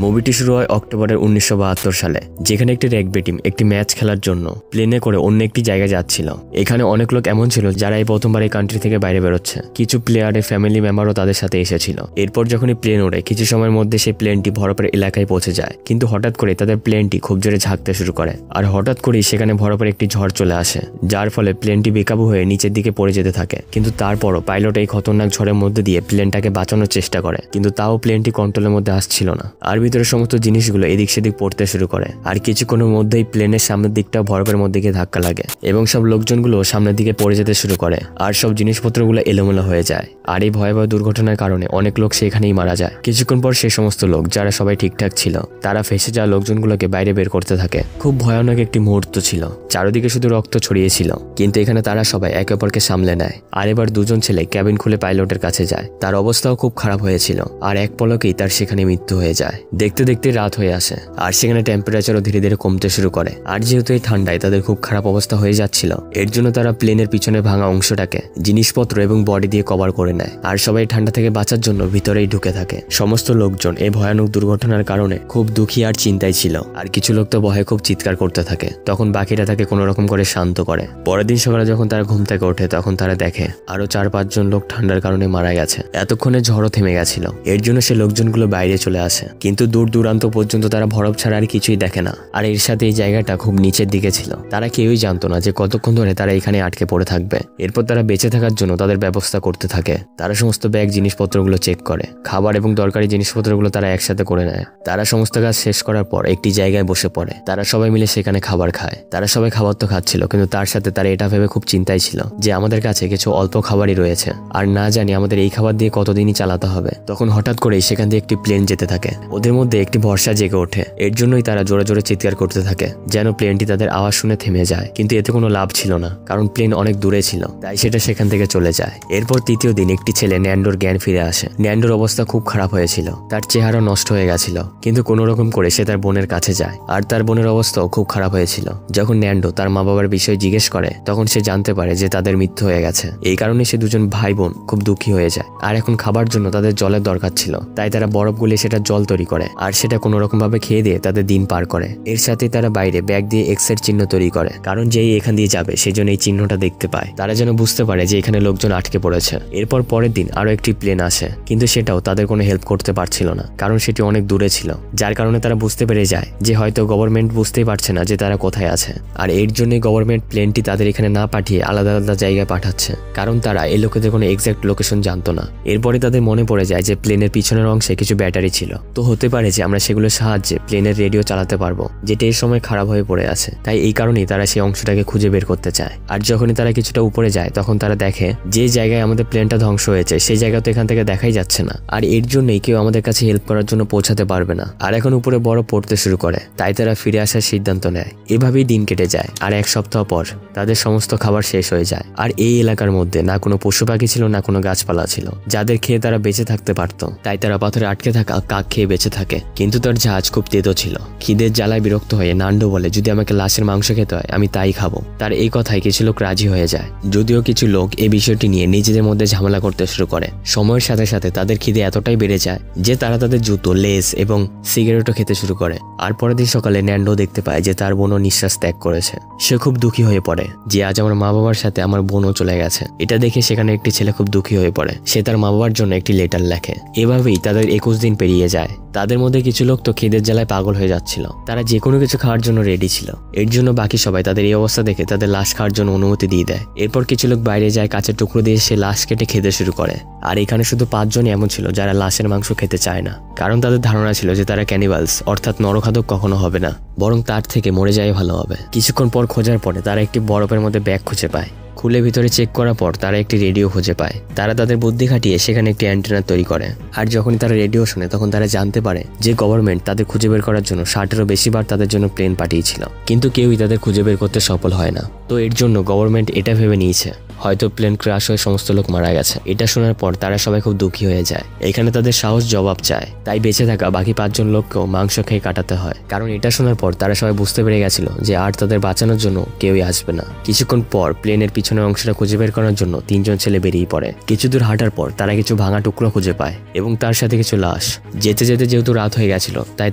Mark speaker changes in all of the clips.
Speaker 1: মুভিটি শুরু হয় অক্টোবরের 1972 সালে, যেখানে একটি রাগবি টিম একটি ম্যাচ খেলার জন্য প্লেনে করে অন্য একটি জায়গায় যাচ্ছিল। এখানে অনেক লোক এমন ছিল যারা এই প্রথমবার এই কান্ট্রি থেকে বাইরে বেরোচ্ছে। কিছু প্লেয়ারের ফ্যামিলি মেম্বারও তাদের সাথে এসেছিল। এরপর যখনই প্লেন ওড়ে কিছু সময়ের মধ্যে সেই প্লেনটি বরফের এলাকায় পৌঁছে যায়, কিন্তু হঠাৎ করে তাদের প্লেনটি খুব জোরে ঝাঁকতে শুরু করে। আর হঠাৎ করেই সেখানে বরফের একটি ঝড় চলে আসে, যার ফলে প্লেনটি বেকাবু হয়ে নিচের দিকে পড়ে যেতে থাকে। কিন্তু তারপরও পাইলট এই খতরনাক ঝড়ের মধ্যে দিয়ে প্লেনটাকে বাঁচানোর চেষ্টা করে, কিন্তু তাও প্লেনটি কন্ট্রোলের মধ্যে আসছিল না। আর ভিতরে সমস্ত জিনিসগুলো এদিক সেদিক পড়তে শুরু করে। আর কিছুক্ষণের মধ্যেই প্লেনের সামনের দিকটা বরফের মধ্যে গিয়ে ধাক্কা লাগে এবং সব লোকজনগুলো সামনের দিকে পড়ে যেতে শুরু করে। আর সব জিনিসপত্রগুলো এলোমেলো হয়ে যায়। আর এই ভয়াবহ দুর্ঘটনার কারণে অনেক লোক সেখানেই মারা যায়। কিছুক্ষণ পর সেই সমস্ত লোক যারা সবাই ঠিকঠাক ছিল তারা ফেসে যাওয়া লোকজনগুলোকে বাইরে বের করতে থাকে। খুব ভয়ানক একটি মুহূর্ত ছিল, চারিদিকে শুধু রক্ত ছড়িয়েছিল, কিন্তু এখানে তারা সবাই একে অপরকে সামলে নেয়। আর এবার দুজন ছেলে ক্যাবিন খুলে পাইলটের কাছে যায়। তার অবস্থাও খুব খারাপ হয়েছিল, আর এক পলকেই তার সেখানে মৃত্যু হয়ে যায়। দেখতে দেখতে রাত হয়ে আসে, আর সেখানে টেম্পারেচারও ধীরে ধীরে কমতে শুরু করে। আর যেহেতু এই ঠান্ডায় তাদের খুব খারাপ অবস্থা হয়ে যাচ্ছিল, এর জন্য তারা প্লেনের পিছনে ভাঙা অংশটাকে জিনিসপত্র এবং বডি দিয়ে কভার করে নেয়। আর সবাই ঠান্ডা থেকে বাঁচার জন্য ভিতরেই ঢুকে থাকে। সমস্ত লোকজন এই ভয়ানক দুর্ঘটনার কারণে খুব দুঃখী আর চিন্তায় ছিল। আর কিছু লোক তো ভয়ে খুব চিৎকার করতে থাকে। তখন বাকিরা তাকে কোনো রকম করে শান্ত করে। পরের দিন সকালে যখন তারা ঘুম থেকে ওঠে, তখন তারা দেখে আরো 4-5 জন লোক ঠান্ডার কারণে মারা গেছে। এতক্ষণে ঝড়ও থেমে গেছিল, এর জন্য সে লোকজনগুলো বাইরে চলে আসে। কিন্তু দূর দূরান্ত পর্যন্ত তারা বরফ ছাড়া আর কিছুই দেখে না। আর এর সাথে এই জায়গাটা খুব নিচের দিকে ছিল। তারা কেউই জানতো না যে কতক্ষণ ধরে তারা এখানে আটকে পড়ে থাকবে। এরপর তারা বেঁচে থাকার জন্য তাদের ব্যবস্থা করতে থাকে। তারা সমস্ত ব্যাগ জিনিসপত্রগুলো চেক করে, খাবার এবং দরকারি জিনিসপত্রগুলো তারা একসাথে করে নেয়। তারা সমস্ত কাজ শেষ করার পর একটি জায়গায় বসে পড়ে। তারা সবাই মিলে সেখানে খাবার খায়। তারা সবাই খাবার তো খাচ্ছিল, কিন্তু তার সাথে তারা এটা ভেবে খুব চিন্তায় ছিল যে আমাদের কাছে কিছু অল্প খাবারই রয়েছে, আর না জানি আমাদের এই খাবার দিয়ে কতদিনই চালাতে হবে। তখন হঠাৎ করেই সেখান দিয়ে একটি প্লেন যেতে থাকে। ওদের মধ্যে একটি ভরসা জেগে ওঠে। এর জন্যই তারা জোরে জোরে চিৎকার করতে থাকে যেন প্লেনটি তাদের আওয়াজ শুনে থেমে যায়। কিন্তু এতে কোনো লাভ ছিল না, কারণ প্লেন অনেক দূরে ছিল, তাই সেটা সেখান থেকে চলে যায়। এরপর তৃতীয় দিন একটি ছেলে ন্যান্ডোর জ্ঞান ফিরে আসে। ন্যান্ডোর অবস্থা খুব খারাপ হয়েছিল, তার চেহারা নষ্ট হয়ে গেছিল, কিন্তু কোনো রকম করে সে তার বোনের কাছে যায়। আর তার বোনের অবস্থাও খুব খারাপ হয়েছিল। যখন ন্যান্ডো তার মা বাবার বিষয়ে জিজ্ঞেস করে, তখন সে জানতে পারে যে তাদের মৃত্যু হয়ে গেছে। এই কারণে সে দুজন ভাই বোন খুব দুঃখী হয়ে যায়। আর এখন খাবার জন্য তাদের জলের দরকার ছিল, তাই তারা বরফ গুলিয়ে সেটা জল তৈরি করে, আর সেটা কোনো রকম ভাবে খেয়ে দিয়ে তাদের দিন পার করে। এর সাথে তারা বাইরে ব্যাগ দিয়ে এক্সের চিহ্ন তৈরি করে, কারণ যেই এখান দিয়ে যাবে সেজন্য এই চিহ্নটা দেখতে পায়। তারা যেন বুঝতে পারে যে এখানে লোকজন আটকে পড়েছে। এরপর পরের দিন আরো একটি প্লেন আসে, কিন্তু সেটাও তাদের কোনো হেল্প করতে পারছিল না, কারণ সেটি অনেক দূরে ছিল। যার কারণে তারা বুঝতে পেরে যায় যে হয়তো গভর্নমেন্ট বুঝতেই পারছে না যে তারা কোথায় আছে। আর এর জন্যই গভর্নমেন্ট প্লেনটি তাদের এখানে না পাঠিয়ে আলাদা আলাদা জায়গায় পাঠাচ্ছে, কারণ তারা এই লোকেদের কোনো এক্সাক্ট লোকেশন জানতো না। এরপরে তাদের মনে পড়ে যায় যে প্লেনের পিছনের অংশে কিছু ব্যাটারি ছিল, তো হতে পারে যে আমরা সেগুলোর সাহায্যে প্লেনের রেডিও চালাতে পারবো, যেটা এই সময় খারাপ হয়ে পড়ে আছে। তাই এই কারণেই তারা সেই অংশটাকে খুঁজে বের করতে চায়। আর যখনই তারা কিছুটা উপরে যায়, তখন তারা দেখে যে জায়গায় আমাদের প্লেনটা ধ্বংস হয়েছে সেই জায়গা তো এখান থেকে দেখাই যাচ্ছে না। আর এর জন্যই কেউ আমাদের কাছে হেল্প করার জন্য পৌঁছাতে পারবে না। আর এখন উপরে বরফ পড়তে শুরু করে, তাই তারা ফিরে আসার সিদ্ধান্ত নেয়। এভাবেই দিন কেটে যায়। আর এক সপ্তাহ পর তাদের সমস্ত খাবার শেষ হয়ে যায়। আর এই এলাকার মধ্যে না কোনো পশু পাখি ছিল, না কোনো গাছপালা ছিল যাদের খেয়ে তারা বেঁচে থাকতে পারত। তাই তারা পাথরে আটকে থাকা কাক খেয়ে বেঁচে থাকে। কিন্তু তার জাহাজ খুব তেতো ছিল। খিদের জ্বালায় বিরক্ত হয়ে নান্ডো বলে, যদি আমাকে লাশের মাংস খেতে হয় আমি তাই খাবো। তার এই কথায় কিছু লোক রাজি হয়ে যায়, যদিও কিছু লোক এই বিষয়টি নিয়ে নিজেদের মধ্যে ঝামেলা করতে শুরু করে। সময়ের সাথে সাথে তাদের খিদে এতটাই বেড়ে যায় যে তারা তাদের জুতো, লেস এবং সিগারেটও খেতে শুরু করে। আর পরের দিন সকালে ন্যান্ডো দেখতে পায় যে তার বোনও নিঃশ্বাস ত্যাগ করেছে। সে খুব দুঃখী হয়ে পড়ে যে আজ আমার মা বাবার সাথে আমার বোনও চলে গেছে। এটা দেখে সেখানে একটি ছেলে খুব দুঃখী হয়ে পড়ে। সে তার মা বাবার জন্য একটি লেটার লেখে। এভাবেই তাদের 21 দিন পেরিয়ে যায়। তাদের মধ্যে কিছু লোক তো খিদের জ্বালায় পাগল হয়ে যাচ্ছিল। তারা যে কোনো কিছু খাওয়ার জন্য রেডি ছিল। এর জন্য বাকি সবাই তাদের এই অবস্থা দেখে তাদের লাশ খাওয়ার জন্য অনুমতি দিয়ে দেয়। এরপর কিছু লোক বাইরে যায়, কাঁচের টুকরো দিয়ে সে লাশ কেটে খেতে শুরু করে। আর এখানে শুধু 5 জনই এমন ছিল যারা লাশের মাংস খেতে চায় না, কারণ তাদের ধারণা ছিল যে তারা ক্যানিবালস অর্থাৎ নরখাদক কখনো হবে না, বরং তার থেকে মরে যাওয়াই ভালো হবে। কিছুক্ষণ পর খোঁজার পরে তারা একটি বরফের মধ্যে ব্যাগ খুঁজে পায়। খুলে ভিতরে চেক করার পর তারা একটি রেডিও খুঁজে পায়। তারা তাদের বুদ্ধি খাটিয়ে সেখানে একটি অ্যান্টেনা তৈরি করে। আর যখনই তারা রেডিও শোনে, তখন তারা জানতে পারে যে গভর্নমেন্ট তাদের খুঁজে বের করার জন্য 60-এরও বেশিবার তাদের জন্য প্লেন পাঠিয়েছিল, কিন্তু কেউই তাদের খুঁজে বের করতে সফল হয় না। তো এর জন্য গভর্নমেন্ট এটা ভেবে নিয়েছে হয়তো প্লেন ক্র্যাশ হয়ে সমস্ত লোক মারা গেছে। এটা শোনার পর তারা সবাই খুব দুঃখী হয়ে যায়। এখানে তাদের সাহস জবাব চায়, তাই বেঁচে থাকা বাকি 5 জন লোককেও মাংস খেয়ে কাটাতে হয়। কারণ এটা শোনার পর তারা সবাই বুঝতে পেরে গেছিল যে আর তাদের বাঁচানোর জন্য কেউই আসবে না। কিছুক্ষণ পর প্লেনের পিছনের অংশটা খুঁজে বের করার জন্য 3 জন ছেলে বেরিয়ে পড়ে। কিছু দূর হাঁটার পর তারা কিছু ভাঙা টুকরো খুঁজে পায় এবং তার সাথে কিছু লাশ। যেতে যেতে যেহেতু রাত হয়ে গেছিল তাই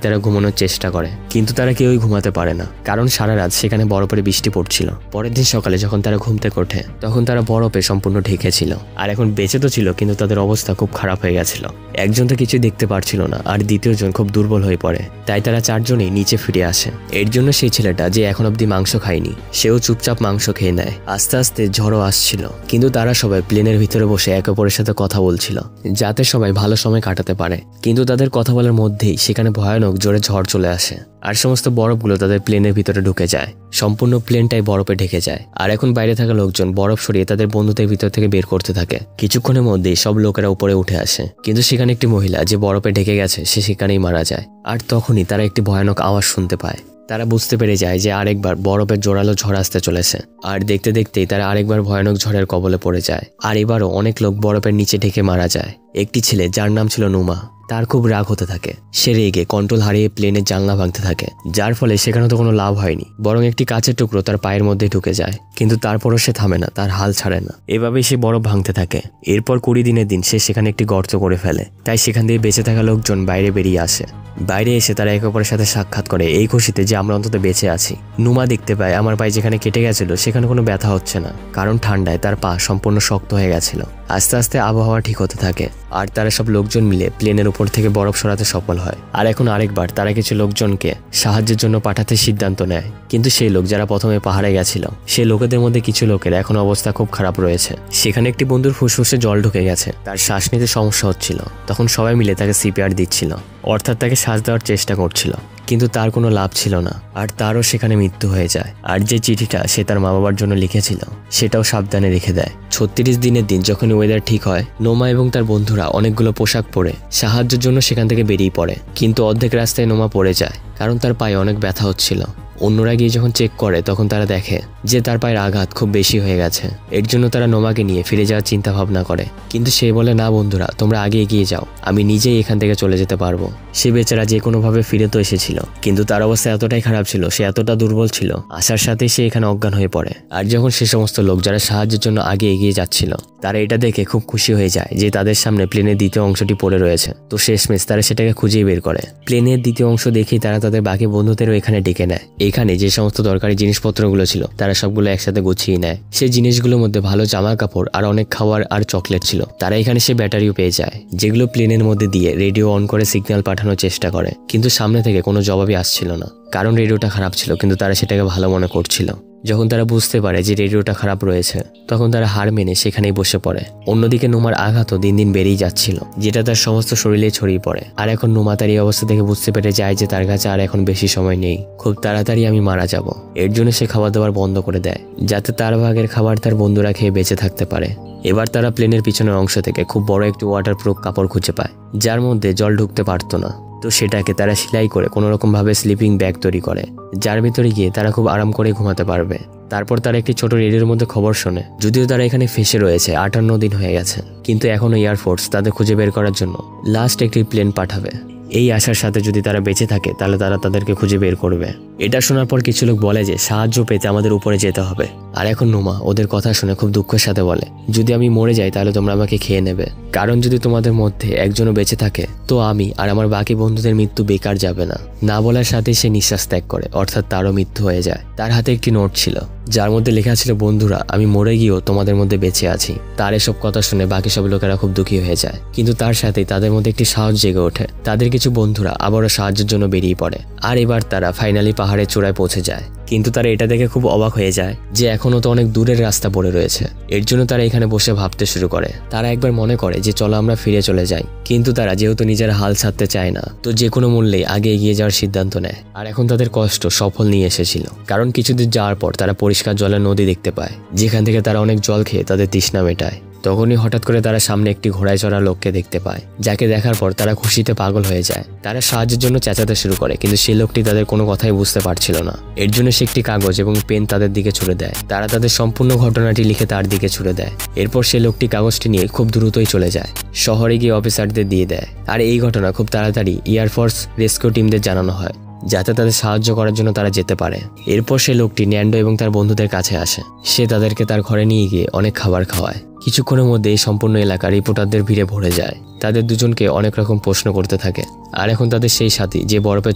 Speaker 1: তারা ঘুমানোর চেষ্টা করে, কিন্তু তারা কেউই ঘুমাতে পারে না, কারণ সারা রাত সেখানে বরফের বৃষ্টি পড়ছিল। পরের দিন সকালে যখন তারা ঘুম থেকে ওঠে তখন তারা বরফে সম্পূর্ণ ঢেকে ছিল। আর এখন বেঁচে তো ছিল, কিন্তু তাদের অবস্থা খুব খারাপ হয়ে গেছিল। একজন তো কিছু দেখতে পারছিল না, আর দ্বিতীয় জন খুব দুর্বল হয়ে পড়ে। তাই তারা 4 জনই নিচে ফিরে আসে। এর জন্য সেই ছেলেটা যে এখন অব্দি মাংস খায়নি সেও চুপচাপ মাংস খেয়ে নেয়। আস্তে আস্তে ঝড়ও আসছিল, কিন্তু তারা সবাই প্লেনের ভিতরে বসে একে অপরের সাথে কথা বলছিল যাতে সবাই ভালো সময় কাটাতে পারে। কিন্তু তাদের কথা বলার মধ্যেই সেখানে ভয়ানক জোরে ঝড় চলে আসে, আর সমস্ত বরফগুলো তাদের প্লেনের ভিতরে ঢুকে যায়। সম্পূর্ণ প্লেনটাই বরফে ঢেকে যায়। আর এখন বাইরে থাকা লোকজন বরফ সরিয়ে তাদের বন্ধুদের ভিতর থেকে বের করতে থাকে। কিছুক্ষণের মধ্যেই সব লোকেরা উপরে উঠে আসে, কিন্তু সেখানে একটি মহিলা যে বরফে ঢেকে গেছে সে সেখানেই মারা যায়। আর তখনই তারা একটি ভয়ানক আওয়াজ শুনতে পায়। তারা বুঝতে পেরে যায় যে আরেকবার বরফের জোরালো ঝড় আসতে চলেছে। আর দেখতে দেখতেই তারা আরেকবার ভয়ানক ঝড়ের কবলে পড়ে যায়। আর এবারও অনেক লোক বরফের নিচে ঢেকে মারা যায়। একটি ছেলে যার নাম ছিল নুমা, তার খুব রাগ হতে থাকে। সে রেগে কন্ট্রোল হারিয়ে প্লেনের জানলা ভাঙতে থাকে, যার ফলে সেখানে তো কোনো লাভ হয়নি, বরং একটি কাচের টুকরো তার পায়ের মধ্যে ঢুকে যায়। কিন্তু তারপরও সে থামে না, তার হাল ছাড়ে না। এভাবেই সে বরফ ভাঙতে থাকে। এরপর 20 দিনের দিন সে সেখানে একটি গর্ত করে ফেলে, তাই সেখান দিয়ে বেঁচে থাকা লোকজন বাইরে বেরিয়ে আসে। বাইরে এসে তারা একে অপরের সাথে সাক্ষাৎ করে এই খুশিতে যে আমরা অন্তত বেঁচে আছি। নুমা দেখতে পায় আমার পায়ে যেখানে কেটে গেছিল সেখানে কোনো ব্যথা হচ্ছে না, কারণ ঠান্ডায় তার পা সম্পূর্ণ শক্ত হয়ে গেছিল। আস্তে আস্তে আবহাওয়া ঠিক হতে থাকে, আর তারা সব লোকজন মিলে প্লেনের উপর থেকে বরফ সরাতে সফল হয়। আর এখন আরেকবার তারা কিছু লোকজনকে সাহায্যের জন্য পাঠাতে সিদ্ধান্ত নেয়। কিন্তু সেই লোক যারা প্রথমে পাহাড়ে গেছিল সেই লোকেদের মধ্যে কিছু লোকের এখন অবস্থা খুব খারাপ রয়েছে। সেখানে একটি বন্ধুর ফুসফুসে জল ঢুকে গেছে, তার শ্বাস নিতে সমস্যা হচ্ছিল। তখন সবাই মিলে তাকে সিপিআর দিচ্ছিল, অর্থাৎ তাকে শ্বাস দেওয়ার চেষ্টা করছিল, কিন্তু তার কোনো লাভ ছিল না। আর তারও সেখানে মৃত্যু হয়ে যায়। আর যে চিঠিটা সে তার মা বাবার জন্য লিখেছিল সেটাও সাবধানে রেখে দেয়। 36 দিনের দিন যখন ওয়েদার ঠিক হয়, নোমা এবং তার বন্ধুরা অনেকগুলো পোশাক পরে সাহায্যের জন্য সেখান থেকে বেরিয়ে পড়ে। কিন্তু অর্ধেক রাস্তায় নোমা পড়ে যায়, কারণ তার পায়ে অনেক ব্যথা হচ্ছিল। অন্যরা গিয়ে যখন চেক করে তখন তারা দেখে যে তার পায়ের আঘাত খুব বেশি হয়ে গেছে। এর জন্য তারা নোমাকে নিয়ে ফিরে যাওয়ার চিন্তা ভাবনা করে, কিন্তু সে বলে না বন্ধুরা, তোমরা আগে এগিয়ে যাও, আমি নিজেই এখান থেকে চলে যেতে পারবো। সে বেচারা যে কোনোভাবে ফিরে তো এসেছিল, কিন্তু তার অবস্থা এতটাই খারাপ ছিল, সে এতটা দুর্বল ছিল, আসার সাথে সে এখানে অজ্ঞান হয়ে পড়ে। আর যখন সে সমস্ত লোক যারা সাহায্যের জন্য আগে এগিয়ে যাচ্ছিল তারা এটা দেখে খুব খুশি হয়ে যায় যে তাদের সামনে প্লেনের দ্বিতীয় অংশটি পড়ে রয়েছে। তো শেষমেশ তারা সেটাকে খুঁজেই বের করে। প্লেনের দ্বিতীয় অংশ দেখেই তারা তাদের বাকি বন্ধুদেরও এখানে ডেকে নেয়। এখানে যে সমস্ত দরকারি জিনিসপত্রগুলো ছিল তারা সবগুলো একসাথে গুছিয়ে নেয়। সেই জিনিসগুলোর মধ্যে ভালো জামা কাপড় আর অনেক খাবার আর চকলেট ছিল। তারা এখানে সে ব্যাটারিও পেয়ে যায়, যেগুলো প্লেনের মধ্যে দিয়ে রেডিও অন করে সিগন্যাল পাঠানোর চেষ্টা করে, কিন্তু সামনে থেকে কোনো জবাবই আসছিল না, কারণ রেডিওটা খারাপ ছিল। কিন্তু তারা সেটাকে ভালো মনে করছিল। যখন তারা বুঝতে পারে যে রেডিওটা খারাপ রয়েছে তখন তারা হার মেনে সেখানেই বসে পড়ে। অন্যদিকে নোমার আঘাতও দিন দিন বেড়েই যাচ্ছিল, যেটা তার সমস্ত শরীরে ছড়িয়ে পড়ে। আর এখন নোমা তার এই অবস্থা থেকে বুঝতে পেরে যায় যে তার কাছে আর এখন বেশি সময় নেই, খুব তাড়াতাড়ি আমি মারা যাব। এর জন্য সে খাবার দাবার বন্ধ করে দেয়, যাতে তার ভাগের খাবার তার বন্ধুরা খেয়ে বেঁচে থাকতে পারে। এবার তারা প্লেনের পিছনের অংশ থেকে খুব বড় একটি ওয়াটারপ্রুফ কাপড় খুঁজে পায়, যার মধ্যে জল ঢুকতে পারতো না। তো সেটাকে তারা সেলাই করে কোনোরকমভাবে স্লিপিং ব্যাগ তৈরি করে, যার ভিতরে গিয়ে তারা খুব আরাম করে ঘুমাতে পারবে। তারপর তারা একটি ছোট রেডিওর মধ্যে খবর শোনে, যদিও তারা এখানে ফেসে রয়েছে 58 দিন হয়ে গেছে, কিন্তু এখনো এয়ারফোর্স তাদের খুঁজে বের করার জন্য লাস্ট একটি প্লেন পাঠাবে। এই আশার সাথে যদি তারা বেঁচে থাকে তাহলে তারা তাদেরকে খুঁজে বের করবে। এটা শোনার পর কিছু লোক বলে যে সাহায্য পেতে আমাদের উপরে যেতে হবে। আর এখন নোমা ওদের কথা শুনে খুব দুঃখের সাথে বলে, যদি আমি মরে যাই তাহলে তোমরা আমাকে খেয়ে নেবে, কারণ যদি তোমাদের মধ্যে একজনও বেঁচে থাকে তো আমি আর আমার বাকি বন্ধুদের মৃত্যু বেকার যাবে না। না বলার সাথেই সে নিঃশ্বাস ত্যাগ করে, অর্থাৎ তারও মৃত্যু হয়ে যায়। তার হাতে একটি নোট ছিল যার মধ্যে লেখা ছিল, বন্ধুরা আমি মরে গিয়েও তোমাদের মধ্যে বেঁচে আছি। তার এসব কথা শুনে বাকি সব লোকেরা খুব দুঃখী হয়ে যায়, কিন্তু তার সাথেই তাদের মধ্যে একটি সাহস জেগে ওঠে। তাদের কিছু বন্ধুরা আবারও সাহায্যের জন্য বেরিয়ে পড়ে। আর এবার তারা ফাইনালি পাহাড়ের চূড়ায় পৌঁছে যায়, কিন্তু তারা এটা দেখে খুব অবাক হয়ে যায় যে এখনো তো অনেক দূরের রাস্তা পড়ে রয়েছে। এর জন্য তারা এখানে বসে ভাবতে শুরু করে। তারা একবার মনে করে যে চলো আমরা ফিরে চলে যাই, কিন্তু তারা যেহেতু নিজের হাল ছাড়তে চায় না তো যে কোনো মূল্যে আগে এগিয়ে যাওয়ার সিদ্ধান্ত নেয়। আর এখন তাদের কষ্ট সফল নিয়ে এসেছিল, কারণ কিছুদিন যাওয়ার পর তারা পরিষ্কার জলের নদী দেখতে পায়, যেখান থেকে তারা অনেক জল খেয়ে তাদের তৃষ্ণা মেটায়। তখনই হঠাৎ করে তারা সামনে একটি ঘোড়ায় চড়া লোককে দেখতে পায়, যাকে দেখার পর তারা খুশিতে পাগল হয়ে যায়। তারা সাহায্যের জন্য চেঁচাতে শুরু করে, কিন্তু সেই লোকটি তাদের কোনো কথাই বুঝতে পারছিল না। এর জন্য সে একটি কাগজ এবং পেন তাদের দিকে ছুড়ে দেয়। তারা তাদের সম্পূর্ণ ঘটনাটি লিখে তার দিকে ছুড়ে দেয়। এরপর সেই লোকটি কাগজটি নিয়ে খুব দ্রুতই চলে যায়, শহরে গিয়ে অফিসারদের দিয়ে দেয়। আর এই ঘটনা খুব তাড়াতাড়ি এয়ারফোর্স রেস্কিউ টিমদের জানানো হয়, যাতে তাদের সাহায্য করার জন্য তারা যেতে পারে। এরপর সে লোকটি ন্যান্ডো এবং তার বন্ধুদের কাছে আসে। সে তাদেরকে তার ঘরে নিয়ে গিয়ে অনেক খাবার খাওয়ায়। কিছুক্ষণের মধ্যে এই সম্পূর্ণ এলাকা রিপোর্টারদের ভিড়ে ভরে যায়। তাদের দুজনকে অনেক রকম প্রশ্ন করতে থাকে। আর এখন তাদের সেই সাথী যে বরফের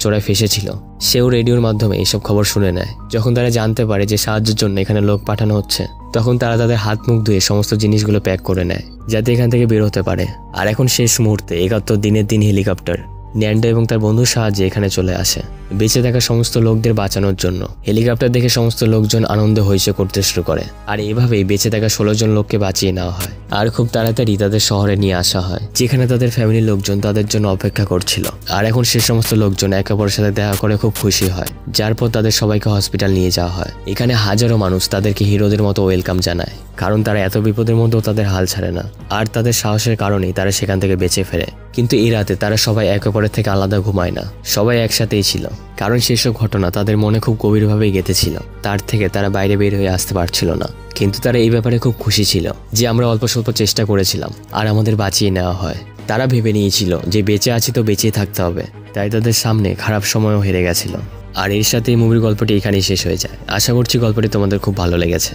Speaker 1: চোরায় ফেসেছিল, সেও রেডিওর মাধ্যমে এইসব খবর শুনে নেয়। যখন তারা জানতে পারে যে সাহায্যের জন্য এখানে লোক পাঠানো হচ্ছে, তখন তারা তাদের হাত মুখ ধুয়ে সমস্ত জিনিসগুলো প্যাক করে নেয়, যাতে এখান থেকে বের হতে পারে। আর এখন শেষ মুহূর্তে 71 দিনের দিন হেলিকপ্টার ন্যান্ডো এবং তার বন্ধুর সাহায্যে এখানে চলে আসে, বেঁচে থাকা সমস্ত লোকদের বাঁচানোর জন্য। হেলিকপ্টার দেখে সমস্ত লোকজন আনন্দে হইচই করতে শুরু করে। আর এভাবেই বেঁচে থাকা 16 জন লোককে বাঁচিয়ে নেওয়া হয়। আর খুব তাড়াতাড়ি তাদের শহরে নিয়ে আসা হয়, যেখানে তাদের ফ্যামিলির লোকজন তাদের জন্য অপেক্ষা করছিল। আর এখন সে সমস্ত লোকজন একে অপরের সাথে দেখা করে খুব খুশি হয়, যার পর তাদের সবাইকে হসপিটাল নিয়ে যাওয়া হয়। এখানে হাজারো মানুষ তাদেরকে হিরোদের মতো ওয়েলকাম জানায়, কারণ তারা এত বিপদের মধ্যেও তাদের হাল ছাড়ে না। আর তাদের সাহসের কারণেই তারা সেখান থেকে বেঁচে ফেরে। কিন্তু এই রাতে তারা সবাই একে অপরের থেকে আলাদা ঘুমায় না, সবাই একসাথেই ছিল, কারণ সেসব ঘটনা তাদের মনে খুব গভীরভাবেই গেঁথেছিল। তার থেকে তারা বাইরে বের হয়ে আসতে পারছিল না। কিন্তু তারা এই ব্যাপারে খুব খুশি ছিল যে আমরা অল্প স্বল্প চেষ্টা করেছিলাম আর আমাদের বাঁচিয়ে নেওয়া হয়। তারা ভেবে নিয়েছিল যে বেঁচে আছি তো বেঁচেই থাকতে হবে, তাই তাদের সামনে খারাপ সময়ও হেরে গেছিল। আর এর সাথে এই মুভির গল্পটি এখানেই শেষ হয়ে যায়। আশা করছি গল্পটি তোমাদের খুব ভালো লেগেছে।